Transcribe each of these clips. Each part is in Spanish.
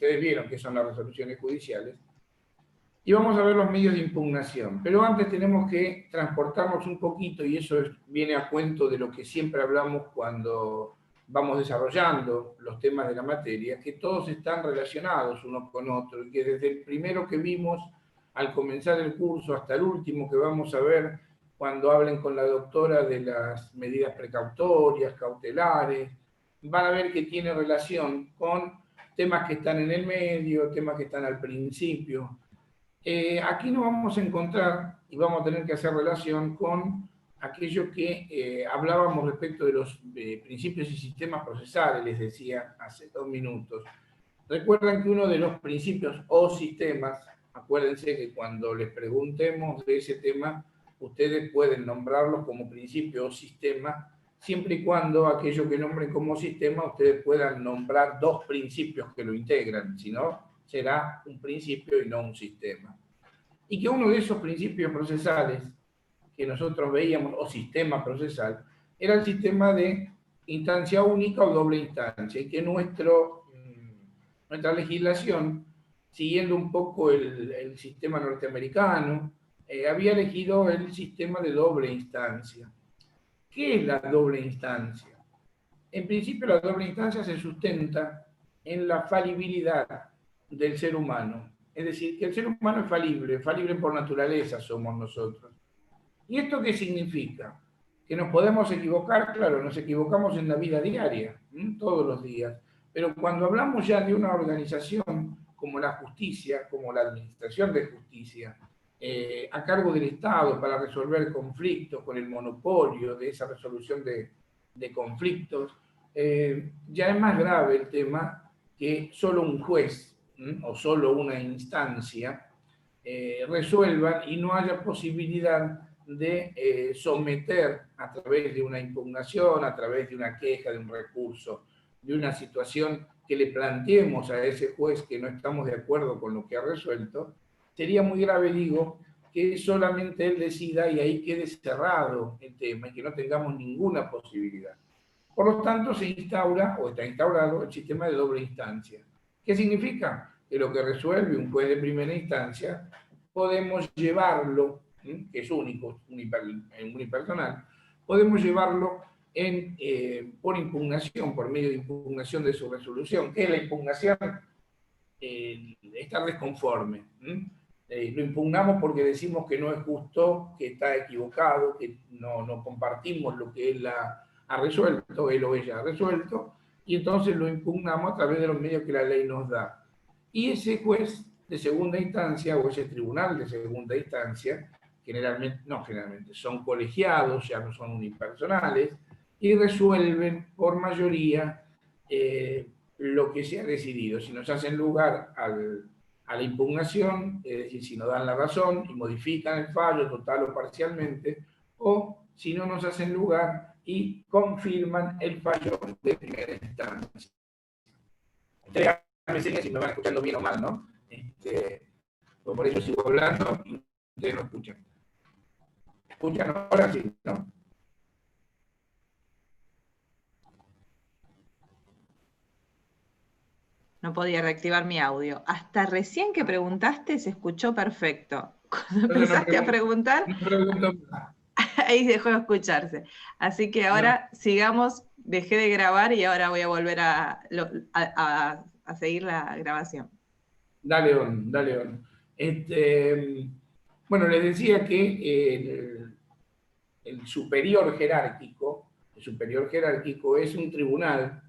ustedes vieron que son las resoluciones judiciales, y vamos a ver los medios de impugnación. Pero antes tenemos que transportarnos un poquito, y eso viene a cuento de lo que siempre hablamos cuando vamos desarrollando los temas de la materia, que todos están relacionados unos con otros, y que desde el primero que vimos al comenzar el curso hasta el último que vamos a ver cuando hablen con la doctora de las medidas precautorias, cautelares, van a ver que tiene relación con temas que están en el medio, temas que están al principio. Aquí nos vamos a encontrar y vamos a tener que hacer relación con aquello que hablábamos respecto de los principios y sistemas procesales, les decía hace 2 minutos. Recuerdan que uno de los principios o sistemas, acuérdense que cuando les preguntemos de ese tema, ustedes pueden nombrarlos como principio o sistema, siempre y cuando aquello que nombren como sistema, ustedes puedan nombrar 2 principios que lo integran, si no, será un principio y no un sistema. Y que uno de esos principios procesales que nosotros veíamos, o sistema procesal, era el sistema de instancia única o doble instancia, y que nuestra legislación, siguiendo un poco el sistema norteamericano, había elegido el sistema de doble instancia. ¿Qué es la doble instancia? En principio, la doble instancia se sustenta en la falibilidad del ser humano. Es decir, que el ser humano es falible por naturaleza somos nosotros. ¿Y esto qué significa? Que nos podemos equivocar, claro, nos equivocamos en la vida diaria, todos los días. Pero cuando hablamos ya de una organización como la justicia, como la administración de justicia, a cargo del Estado para resolver conflictos, con el monopolio de esa resolución de conflictos, ya es más grave el tema que solo un juez o solo una instancia resuelvan y no haya posibilidad de someter a través de una impugnación, a través de una queja, de un recurso, de una situación que le planteemos a ese juez que no estamos de acuerdo con lo que ha resuelto, sería muy grave, digo, que solamente él decida y ahí quede cerrado el tema y que no tengamos ninguna posibilidad. Por lo tanto, se instaura o está instaurado el sistema de doble instancia. ¿Qué significa? Que lo que resuelve un juez de primera instancia podemos llevarlo, que es único, unipersonal, podemos llevarlo por impugnación, por medio de impugnación de su resolución. ¿Qué es la impugnación? Estar desconforme. Lo impugnamos porque decimos que no es justo, que está equivocado, que no compartimos lo que él ha resuelto, él o ella ha resuelto, y entonces lo impugnamos a través de los medios que la ley nos da. Y ese juez de segunda instancia o ese tribunal de segunda instancia, generalmente son colegiados, ya no son unipersonales, y resuelven por mayoría lo que se ha decidido. Si nos hacen lugar a la impugnación, es decir, si nos dan la razón y modifican el fallo total o parcialmente, o si no nos hacen lugar y confirman el fallo de primera instancia. Ustedes me enseñan si me van escuchando bien o mal, ¿no? Por eso sigo hablando y ustedes no escuchan. ¿Escuchan ahora? Sí, ¿no? No podía reactivar mi audio. Hasta recién que preguntaste se escuchó perfecto. Cuando empezaste a preguntar, no pregunto más. ahí dejó de escucharse. Así que ahora sigamos, dejé de grabar y ahora voy a volver a seguir la grabación. Dale on, dale on. Bueno, les decía que el superior jerárquico es un tribunal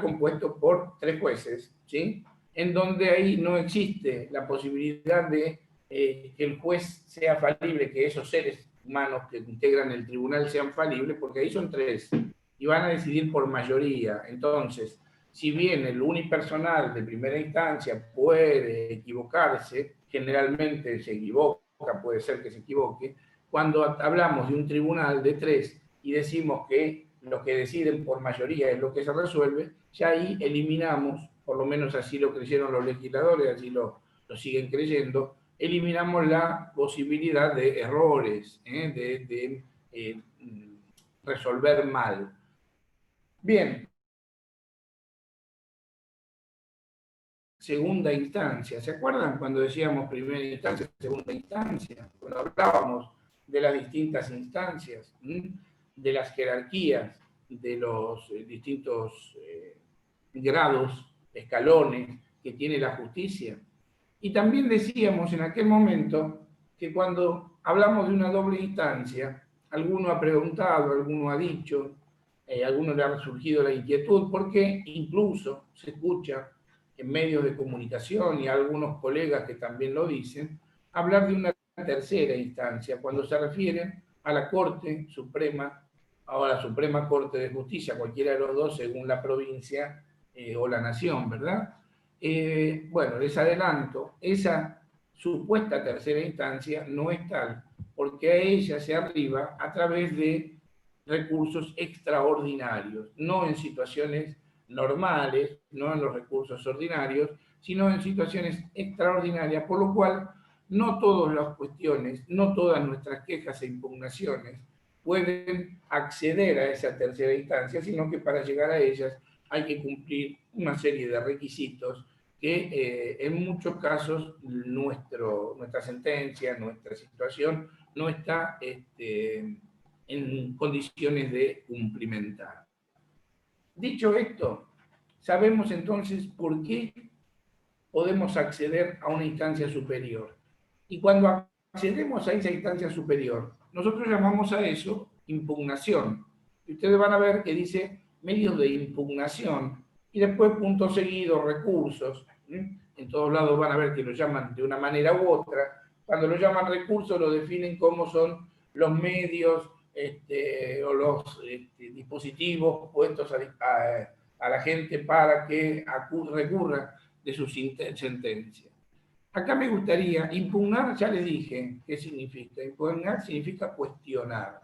compuesto por 3 jueces, ¿sí? En donde ahí no existe la posibilidad de que el juez sea falible, que esos seres humanos que integran el tribunal sean falibles, porque ahí son 3 y van a decidir por mayoría. Entonces, si bien el unipersonal de primera instancia puede equivocarse, generalmente se equivoca, puede ser que se equivoque, cuando hablamos de un tribunal de 3 y decimos que lo que deciden por mayoría es lo que se resuelve, ya ahí eliminamos, por lo menos así lo creyeron los legisladores, así lo siguen creyendo, eliminamos la posibilidad de errores, de resolver mal. Bien, segunda instancia. ¿Se acuerdan cuando decíamos primera instancia, segunda instancia? Cuando hablábamos de las distintas instancias, de las jerarquías, de los distintos grados, escalones que tiene la justicia. Y también decíamos en aquel momento que cuando hablamos de una doble instancia, alguno ha preguntado, alguno ha dicho, a alguno le ha surgido la inquietud, porque incluso se escucha en medios de comunicación y algunos colegas que también lo dicen, hablar de una tercera instancia, cuando se refieren a la Corte Suprema o a la Suprema Corte de Justicia, cualquiera de los dos según la provincia o la nación, ¿verdad? Bueno, les adelanto, esa supuesta tercera instancia no es tal, porque a ella se arriba a través de recursos extraordinarios, no en situaciones normales, no en los recursos ordinarios, sino en situaciones extraordinarias, por lo cual no todas las cuestiones, no todas nuestras quejas e impugnaciones pueden acceder a esa tercera instancia, sino que para llegar a ellas hay que cumplir una serie de requisitos que en muchos casos nuestra sentencia, nuestra situación no está en condiciones de cumplimentar. Dicho esto, sabemos entonces por qué podemos acceder a una instancia superior. Y cuando accedemos a esa instancia superior, nosotros llamamos a eso impugnación. Y ustedes van a ver que dice medios de impugnación y después punto seguido, recursos. En todos lados van a ver que lo llaman de una manera u otra. Cuando lo llaman recursos lo definen como son los medios o los dispositivos puestos a la gente para que recurra de su sentencia. Acá me gustaría, impugnar, ya les dije qué significa. Impugnar significa cuestionar.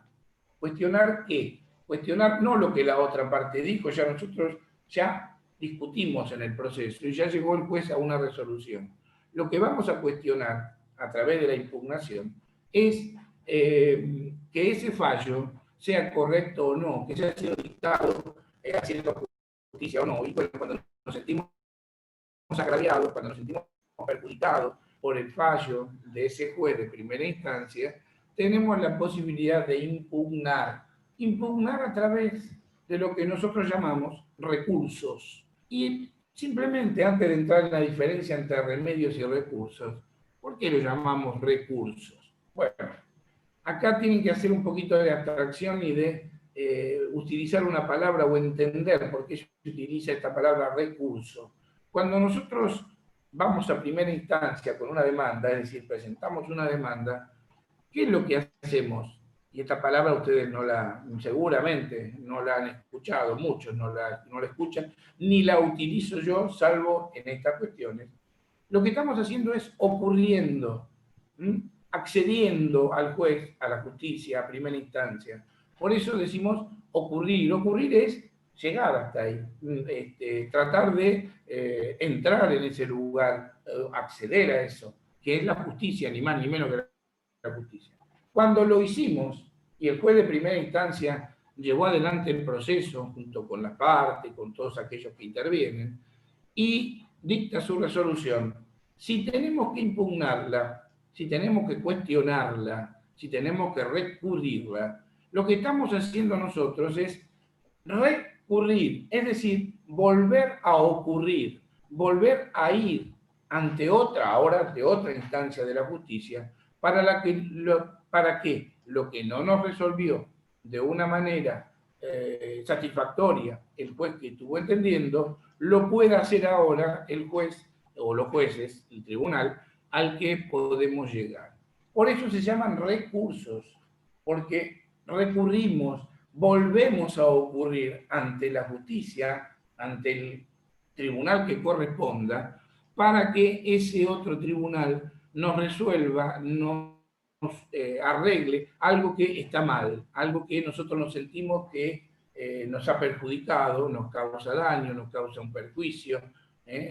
¿Cuestionar qué? Cuestionar no lo que la otra parte dijo, ya nosotros ya discutimos en el proceso y ya llegó el juez a una resolución. Lo que vamos a cuestionar a través de la impugnación es que ese fallo sea correcto o no, que haya sido dictado haciendo justicia o no. Y bueno, cuando nos sentimos agraviados, cuando nos sentimos perjudicados por el fallo de ese juez de primera instancia, tenemos la posibilidad de impugnar. Impugnar a través de lo que nosotros llamamos recursos. Y simplemente, antes de entrar en la diferencia entre remedios y recursos, ¿por qué lo llamamos recursos? Bueno, acá tienen que hacer un poquito de abstracción y de utilizar una palabra o entender por qué se utiliza esta palabra recurso. Cuando nosotros vamos a primera instancia con una demanda, es decir, presentamos una demanda, ¿qué es lo que hacemos? Y esta palabra ustedes seguramente no la han escuchado, muchos no la escuchan, ni la utilizo yo, salvo en estas cuestiones. Lo que estamos haciendo es ocurriendo, accediendo al juez, a la justicia, a primera instancia. Por eso decimos ocurrir. Ocurrir es llegar hasta ahí, tratar de entrar en ese lugar, acceder a eso, que es la justicia, ni más ni menos que la justicia. Cuando lo hicimos y el juez de primera instancia llevó adelante el proceso junto con las partes, con todos aquellos que intervienen, y dicta su resolución, si tenemos que impugnarla, si tenemos que cuestionarla, si tenemos que recurrirla, lo que estamos haciendo nosotros es recurrir, es decir, volver a ocurrir, volver a ir ante otra, ahora ante otra instancia de la justicia, para que lo que no nos resolvió de una manera satisfactoria el juez que estuvo entendiendo, lo pueda hacer ahora el juez o los jueces, el tribunal, al que podemos llegar. Por eso se llaman recursos, porque recurrimos, volvemos a ocurrir ante la justicia, ante el tribunal que corresponda, para que ese otro tribunal nos resuelva, nos arregle algo que está mal, algo que nosotros nos sentimos que nos ha perjudicado, nos causa daño, nos causa un perjuicio,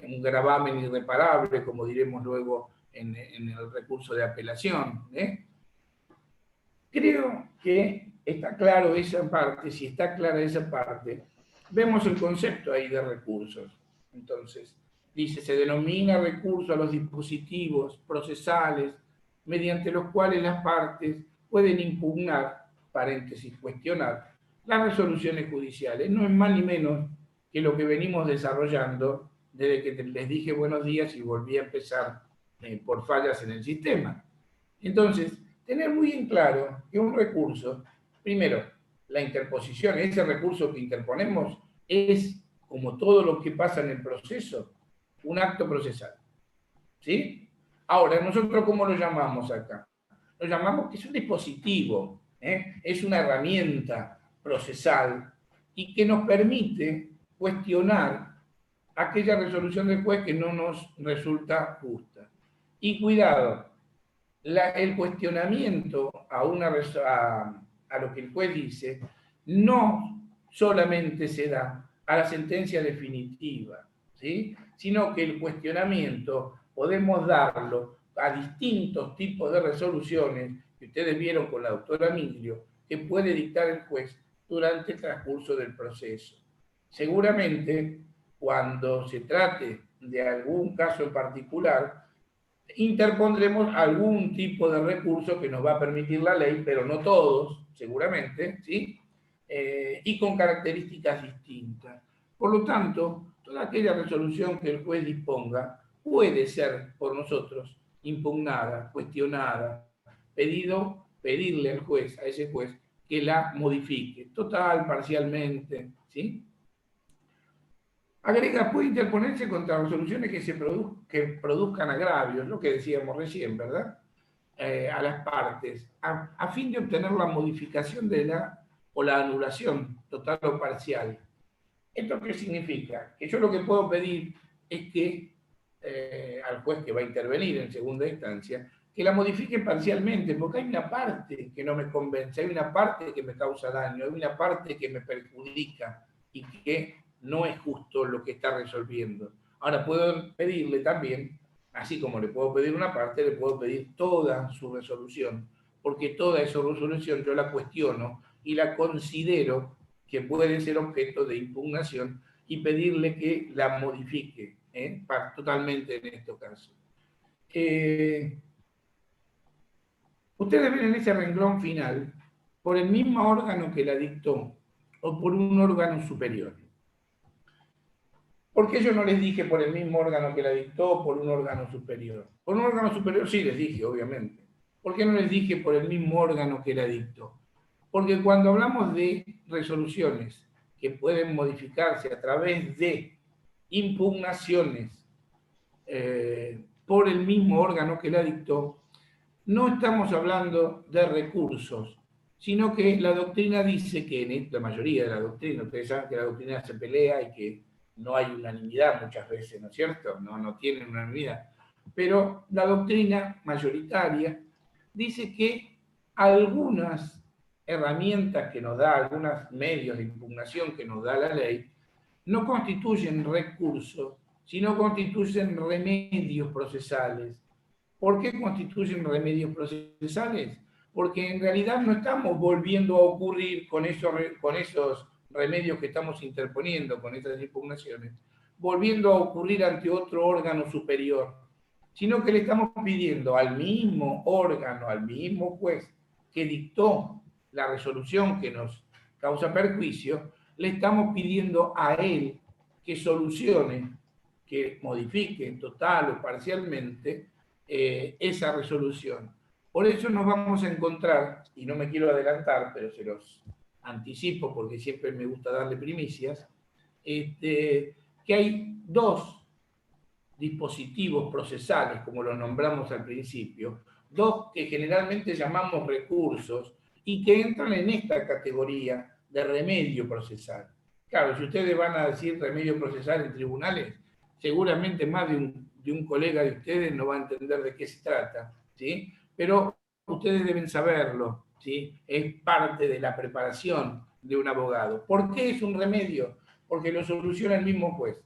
un gravamen irreparable, como diremos luego en el recurso de apelación. Creo que está claro esa parte. Si está clara esa parte, vemos el concepto ahí de recursos. Entonces, Dice, se denomina recurso a los dispositivos procesales mediante los cuales las partes pueden impugnar, paréntesis, cuestionar, las resoluciones judiciales. No es más ni menos que lo que venimos desarrollando desde que les dije buenos días y volví a empezar por fallas en el sistema. Entonces, tener muy en claro que un recurso, primero, la interposición, ese recurso que interponemos es, como todo lo que pasa en el proceso, un acto procesal. ¿Sí? Ahora, ¿nosotros cómo lo llamamos acá? Lo llamamos que es un dispositivo, es una herramienta procesal y que nos permite cuestionar aquella resolución del juez que no nos resulta justa. Y cuidado, el cuestionamiento a lo que el juez dice no solamente se da a la sentencia definitiva, ¿sí? Sino que el cuestionamiento podemos darlo a distintos tipos de resoluciones que ustedes vieron con la doctora Miglio, que puede dictar el juez durante el transcurso del proceso. Seguramente, cuando se trate de algún caso en particular, interpondremos algún tipo de recurso que nos va a permitir la ley, pero no todos, seguramente, ¿sí? Y con características distintas. Por lo tanto, toda aquella resolución que el juez disponga puede ser por nosotros impugnada, cuestionada, pedirle al juez, a ese juez, que la modifique, total, parcialmente, ¿sí? Agrega, puede interponerse contra resoluciones que produzcan agravios, lo que decíamos recién, ¿verdad? A las partes, a fin de obtener la modificación o la anulación total o parcial. ¿Esto qué significa? Que yo lo que puedo pedir es que al juez que va a intervenir en segunda instancia, que la modifique parcialmente, porque hay una parte que no me convence, hay una parte que me causa daño, hay una parte que me perjudica y que no es justo lo que está resolviendo. Ahora puedo pedirle también, así como le puedo pedir una parte, le puedo pedir toda su resolución, porque toda esa resolución yo la cuestiono y la considero que puede ser objeto de impugnación y pedirle que la modifique totalmente en este caso. Ustedes ven en ese renglón final por el mismo órgano que la dictó o por un órgano superior. ¿Por qué yo no les dije por el mismo órgano que la dictó o por un órgano superior? Por un órgano superior sí les dije, obviamente. ¿Por qué no les dije por el mismo órgano que la dictó? Porque cuando hablamos de resoluciones que pueden modificarse a través de impugnaciones por el mismo órgano que la dictó, no estamos hablando de recursos, sino que la doctrina dice que en la mayoría de la doctrina, ustedes saben que la doctrina se pelea y que no hay unanimidad muchas veces, ¿no es cierto? No tienen unanimidad. Pero la doctrina mayoritaria dice que algunas herramientas que nos da, algunos medios de impugnación que nos da la ley, no constituyen recursos, sino constituyen remedios procesales. ¿Por qué constituyen remedios procesales? Porque en realidad no estamos volviendo a ocurrir con esos remedios que estamos interponiendo, con esas impugnaciones, volviendo a ocurrir ante otro órgano superior, sino que le estamos pidiendo al mismo órgano, al mismo juez que dictó la resolución que nos causa perjuicio, le estamos pidiendo a él que solucione, que modifique total o parcialmente esa resolución. Por eso nos vamos a encontrar, y no me quiero adelantar, pero se los anticipo porque siempre me gusta darle primicias, que hay dos dispositivos procesales, como los nombramos al principio, dos que generalmente llamamos recursos y que entran en esta categoría de remedio procesal. Claro, si ustedes van a decir remedio procesal en tribunales, seguramente más de un colega de ustedes no va a entender de qué se trata, ¿sí? Pero ustedes deben saberlo, ¿sí? Es parte de la preparación de un abogado. ¿Por qué es un remedio? Porque lo soluciona el mismo juez.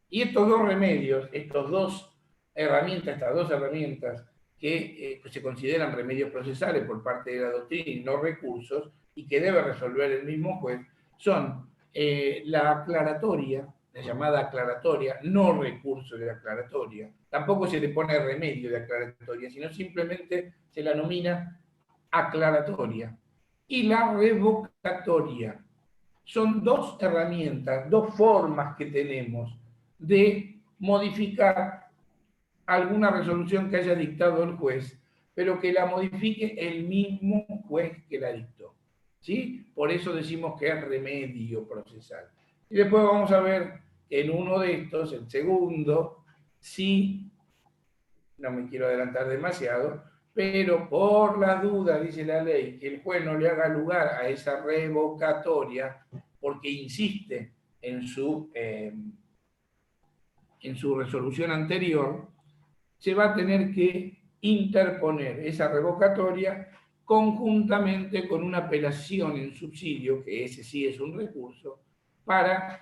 Y estos dos remedios, estas dos herramientas que se consideran remedios procesales por parte de la doctrina y no recursos, y que debe resolver el mismo juez, son la aclaratoria, la llamada aclaratoria, no recurso de aclaratoria. Tampoco se le pone remedio de aclaratoria, sino simplemente se la nomina aclaratoria. Y la revocatoria. Son dos herramientas, dos formas que tenemos de modificar alguna resolución que haya dictado el juez, pero que la modifique el mismo juez que la dictó. ¿Sí? Por eso decimos que es remedio procesal. Y después vamos a ver en uno de estos, el segundo, si, no me quiero adelantar demasiado, pero por la duda, dice la ley, que el juez no le haga lugar a esa revocatoria porque insiste en su resolución anterior, se va a tener que interponer esa revocatoria conjuntamente con una apelación en subsidio, que ese sí es un recurso, para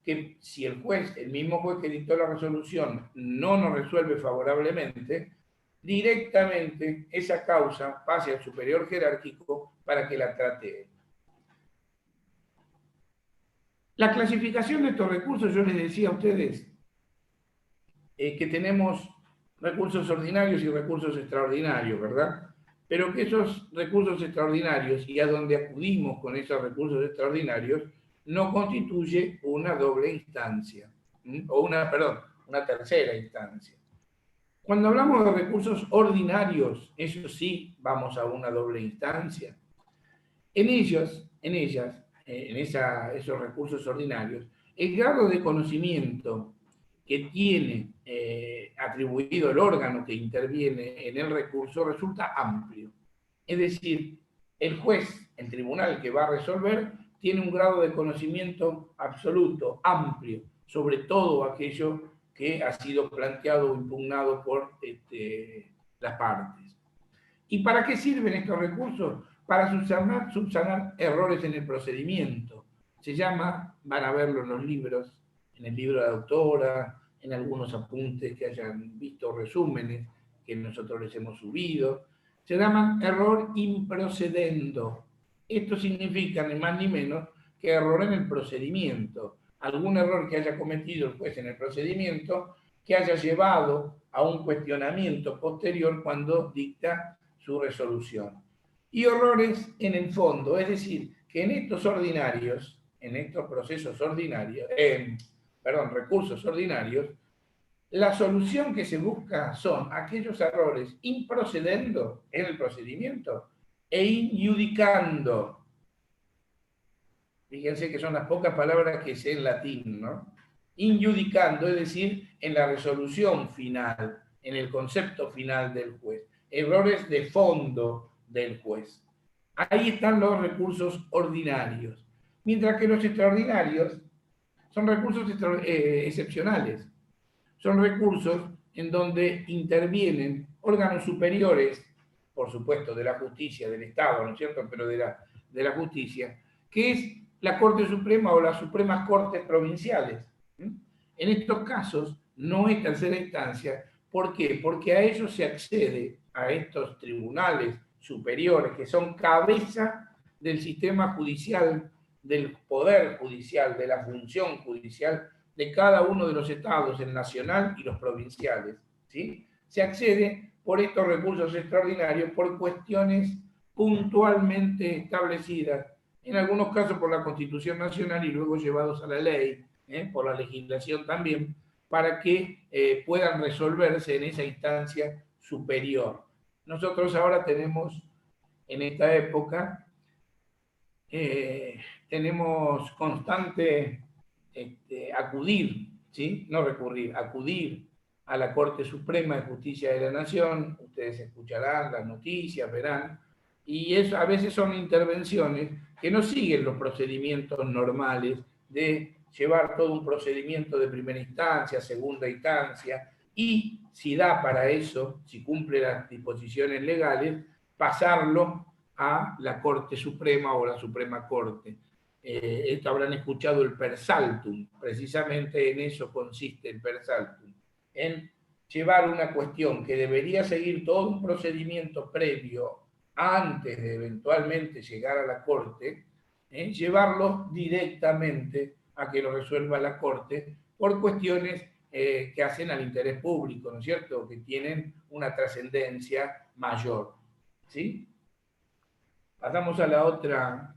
que si el juez, el mismo juez que dictó la resolución, no nos resuelve favorablemente, directamente esa causa pase al superior jerárquico para que la trate él. La clasificación de estos recursos, yo les decía a ustedes que tenemos recursos ordinarios y recursos extraordinarios, ¿verdad? Pero que esos recursos extraordinarios y a donde acudimos con esos recursos extraordinarios no constituye una doble instancia, o una tercera instancia. Cuando hablamos de recursos ordinarios, eso sí, vamos a una doble instancia. Esos recursos ordinarios, el grado de conocimiento que tiene atribuido el órgano que interviene en el recurso resulta amplio. Es decir, el juez, el tribunal que va a resolver, tiene un grado de conocimiento absoluto, amplio, sobre todo aquello que ha sido planteado o impugnado por las partes. ¿Y para qué sirven estos recursos? Para subsanar errores en el procedimiento. Se llama, van a verlo en los libros, en el libro de la autora, en algunos apuntes que hayan visto, resúmenes que nosotros les hemos subido. Se llama error improcedendo. Esto significa ni más ni menos que error en el procedimiento. Algún error que haya cometido el juez en el procedimiento que haya llevado a un cuestionamiento posterior cuando dicta su resolución. Y errores en el fondo, es decir, que en estos ordinarios, en estos procesos ordinarios, recursos ordinarios, la solución que se busca son aquellos errores improcedendo en el procedimiento e injudicando. Fíjense que son las pocas palabras que sé en latín, ¿no? Injudicando, es decir, en la resolución final, en el concepto final del juez. Errores de fondo del juez. Ahí están los recursos ordinarios. Mientras que los extraordinarios son recursos excepcionales. Son recursos en donde intervienen órganos superiores, por supuesto, de la justicia, del Estado, ¿no es cierto?, pero de la justicia, que es la Corte Suprema o las Supremas Cortes Provinciales. En estos casos no es tercera instancia. ¿Por qué? Porque a ellos se accede a estos tribunales superiores que son cabeza del sistema judicial, del poder judicial, de la función judicial de cada uno de los estados, el nacional y los provinciales. ¿Sí? Se accede por estos recursos extraordinarios por cuestiones puntualmente establecidas, en algunos casos por la Constitución Nacional y luego llevados a la ley, por la legislación también, para que puedan resolverse en esa instancia superior. Nosotros ahora tenemos, en esta época, tenemos constante acudir, ¿sí? No recurrir, acudir a la Corte Suprema de Justicia de la Nación. Ustedes escucharán las noticias, verán, y a veces son intervenciones que no siguen los procedimientos normales de llevar todo un procedimiento de primera instancia, segunda instancia, y si da para eso, si cumple las disposiciones legales, pasarlo a la Corte Suprema o la Suprema Corte. Esto habrán escuchado el per saltum, precisamente en eso consiste el per saltum, en llevar una cuestión que debería seguir todo un procedimiento previo antes de eventualmente llegar a la Corte, llevarlo directamente a que lo resuelva la Corte por cuestiones que hacen al interés público, ¿no es cierto?, que tienen una trascendencia mayor. ¿Sí? Pasamos a la otra,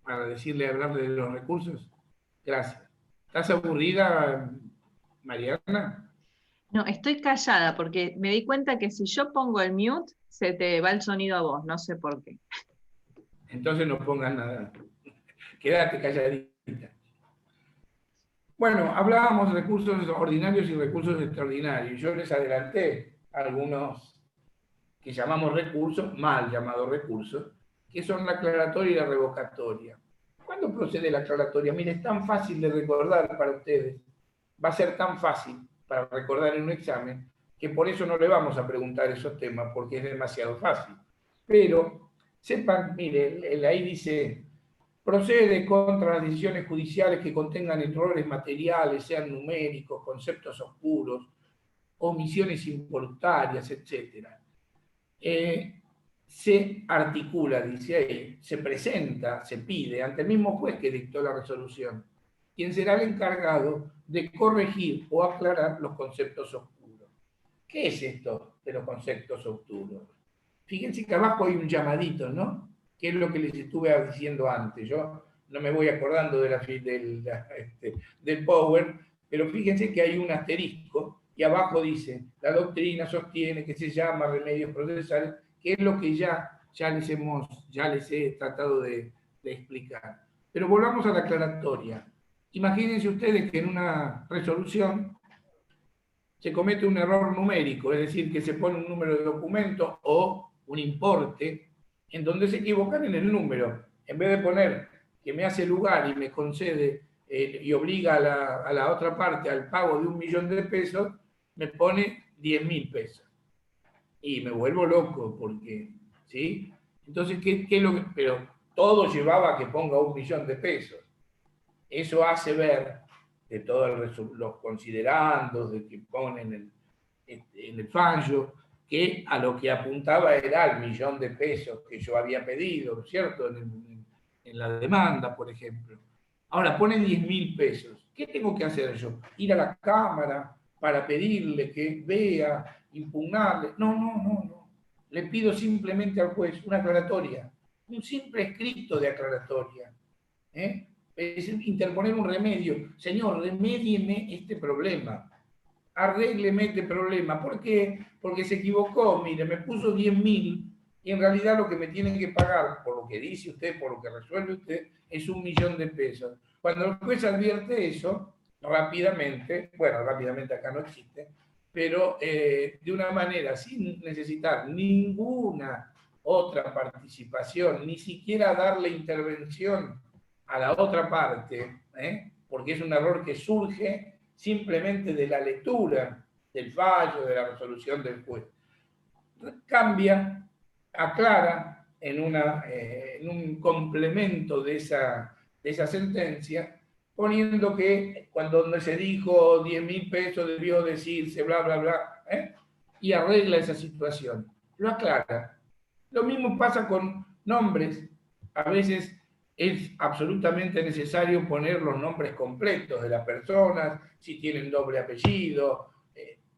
para hablar de los recursos. Gracias. ¿Estás aburrida, Mariana? No, estoy callada porque me di cuenta que si yo pongo el mute, se te va el sonido a vos, no sé por qué. Entonces no pongas nada. Quédate calladita. Bueno, hablábamos de recursos ordinarios y recursos extraordinarios. Yo les adelanté algunos que llamamos recursos, mal llamados recursos, que son la aclaratoria y la revocatoria. ¿Cuándo procede la aclaratoria? Mire, es tan fácil de recordar para ustedes, va a ser tan fácil para recordar en un examen, que por eso no le vamos a preguntar esos temas, porque es demasiado fácil. Pero sepan, mire, ahí dice, procede contra las decisiones judiciales que contengan errores materiales, sean numéricos, conceptos oscuros, omisiones involuntarias, etc. Se articula, dice ahí, se presenta, se pide ante el mismo juez que dictó la resolución, quien será el encargado de corregir o aclarar los conceptos oscuros. ¿Qué es esto de los conceptos oscuros? Fíjense que abajo hay un llamadito, ¿no? Que es lo que les estuve diciendo antes. Yo no me voy acordando del Power, pero fíjense que hay un asterisco y abajo dice, la doctrina sostiene que se llama remedios procesales, que es lo que ya les he tratado de explicar. Pero volvamos a la aclaratoria. Imagínense ustedes que en una resolución se comete un error numérico, es decir, que se pone un número de documento o un importe en donde se equivocan en el número. En vez de poner que me hace lugar y me concede y obliga a la otra parte al pago de 1.000.000 de pesos, me pone 10.000 pesos. Y me vuelvo loco porque, ¿sí? Entonces, ¿qué es lo que...? Pero todo llevaba a que ponga 1.000.000 de pesos. Eso hace ver de todos los considerandos de que ponen en el fallo, que a lo que apuntaba era al 1.000.000 de pesos que yo había pedido, ¿cierto? En la demanda, por ejemplo. Ahora, pone 10.000 pesos. ¿Qué tengo que hacer yo? ¿Ir a la Cámara para pedirle que vea, impugnarle? No. Le pido simplemente al juez una aclaratoria, un simple escrito de aclaratoria. Es interponer un remedio. Señor, remédieme este problema. Arrégleme este problema. ¿Por qué? Porque se equivocó. Mire, me puso 10.000 y en realidad lo que me tienen que pagar, por lo que dice usted, por lo que resuelve usted, es 1.000.000 de pesos. Cuando el juez advierte eso, rápidamente acá no existe, pero de una manera sin necesitar ninguna otra participación, ni siquiera darle intervención a la otra parte, porque es un error que surge simplemente de la lectura del fallo, de la resolución del juez. Cambia, aclara en un complemento de esa sentencia, poniendo que cuando se dijo 10.000 pesos debió decirse bla, bla, bla, y arregla esa situación. Lo aclara. Lo mismo pasa con nombres. A veces es absolutamente necesario poner los nombres completos de las personas, si tienen doble apellido,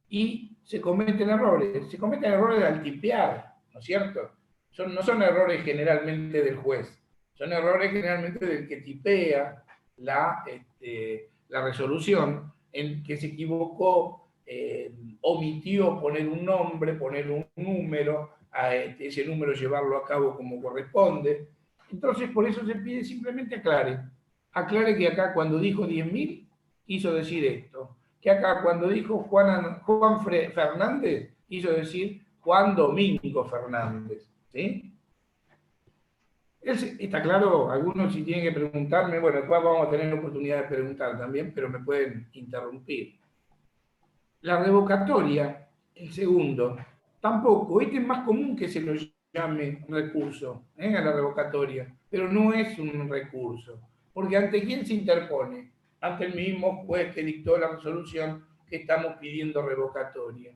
y se cometen errores. Se cometen errores al tipear, ¿no es cierto? No son errores generalmente del juez, son errores generalmente del que tipea la resolución, en que se equivocó, omitió poner un nombre, poner un número, a ese número llevarlo a cabo como corresponde. Entonces, por eso se pide simplemente aclare que acá cuando dijo 10.000 quiso decir esto, que acá cuando dijo Juan Fernández quiso decir Juan Domingo Fernández, ¿sí? ¿Está claro? Algunos si tienen que preguntarme, bueno, después vamos a tener la oportunidad de preguntar también, pero me pueden interrumpir. La revocatoria, el segundo, tampoco, este es más común que se lo llame recurso, a la revocatoria, pero no es un recurso, porque ¿ante quién se interpone? Ante el mismo juez que dictó la resolución que estamos pidiendo revocatoria.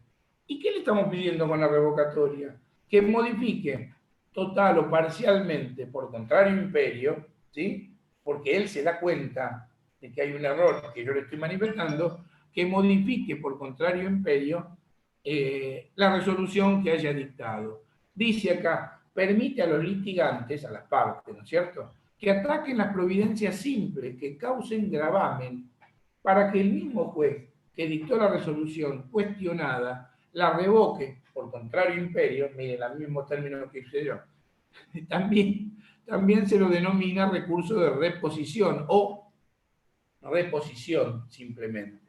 ¿Y qué le estamos pidiendo con la revocatoria? Que modifique total o parcialmente, por contrario imperio, ¿sí? Porque él se da cuenta de que hay un error que yo le estoy manifestando, que modifique por contrario imperio la resolución que haya dictado. Dice acá, permite a los litigantes, a las partes, ¿no es cierto?, que ataquen las providencias simples que causen gravamen para que el mismo juez que dictó la resolución cuestionada la revoque por contrario imperio, miren, el mismo término que hice yo, también se lo denomina recurso de reposición o reposición simplemente.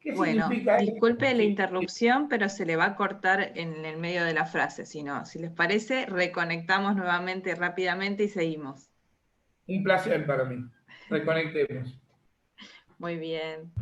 ¿Qué Bueno, significa esto? disculpe la Sí, interrupción, pero se le va a cortar en el medio de la frase. Si no, si les parece, reconectamos nuevamente rápidamente y seguimos. un placer para mí. Reconectemos. Muy bien.